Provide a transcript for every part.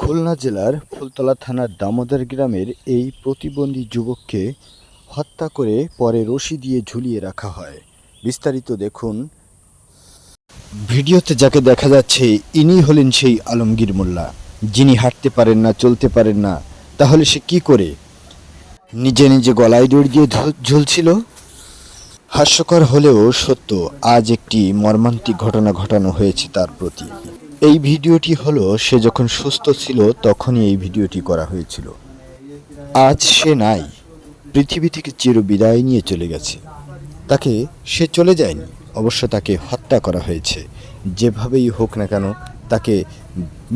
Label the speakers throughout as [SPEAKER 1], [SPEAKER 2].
[SPEAKER 1] খুলনা জেলার ফুলতলা থানার দামোদর গ্রামের এই প্রতিবন্ধী যুবককে হত্যা করে পরে রশি দিয়ে ঝুলিয়ে রাখা হয়। বিস্তারিত দেখুন ভিডিওতে। যাকে দেখা যাচ্ছে ইনি হলেন সেই আলমগীর মোল্লা, যিনি হাঁটতে পারেন না, চলতে পারেন না। তাহলে সে কি করে নিজে নিজে গলায় দড়ি দিয়ে ঝুলছিল? হাস্যকর হলেও সত্য, আজ একটি মর্মান্তিক ঘটনা ঘটানো হয়েছে তার প্রতি। এই ভিডিওটি হলো সে যখন সুস্থ ছিল তখনই এই ভিডিওটি করা হয়েছিল। আজ সে নাই, পৃথিবী থেকে চিরবিদায় নিয়ে চলে গেছে। তাকে সে চলে যায়নি, অবশ্য তাকে হত্যা করা হয়েছে। যেভাবেই হোক না কেন তাকে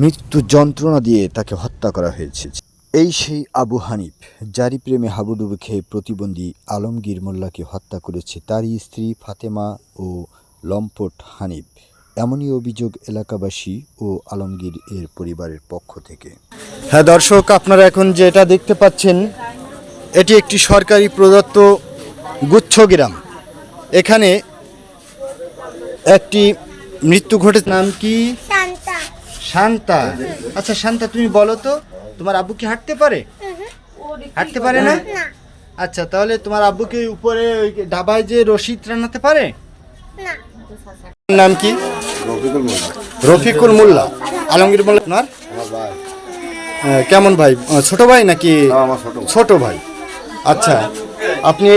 [SPEAKER 1] মৃত্যু যন্ত্রণা দিয়ে তাকে হত্যা করা হয়েছে। এই সেই আবু হানিফ, যারই প্রেমে হাবুডুবু খেয়ে প্রতিবন্ধী আলমগীর মোল্লাকে হত্যা করেছে তারই স্ত্রী ফাতেমা ও লম্পট হানিফ। এমনই অভিযোগ এলাকাবাসী ও আলমগীর এর পরিবারের পক্ষ থেকে। হ্যাঁ দর্শক, আপনারা এখন যেটা দেখতে পাচ্ছেন এটি একটি সরকারি প্রদত্ত গুচ্ছ গ্রাম। এখানে একটি মৃত্যু ঘটেছে। নাম কি? শান্তা। শান্তা, আচ্ছা শান্তা, তুমি বলো তো তোমার আব্বু কি হাঁটতে পারে? হাঁটতে পারে না? আচ্ছা, তাহলে তোমার আব্বুকে উপরে ওই ডাবায় যে রশি টানাতে পারে না? নাম কি? রফিকুল মোল্লা। রফিকুল মোল্লা। আলমগীর মোল্লা আপনার কেমন ভাই? ছোট ভাই নাকি? ছোট ভাই। আচ্ছা, আপনি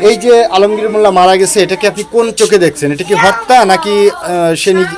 [SPEAKER 1] এই যে আলমগীর মোল্লা মারা গেছে, এটাকে আপনি কোন চোখে দেখছেন? এটা কি হত্যা নাকি সে নিজে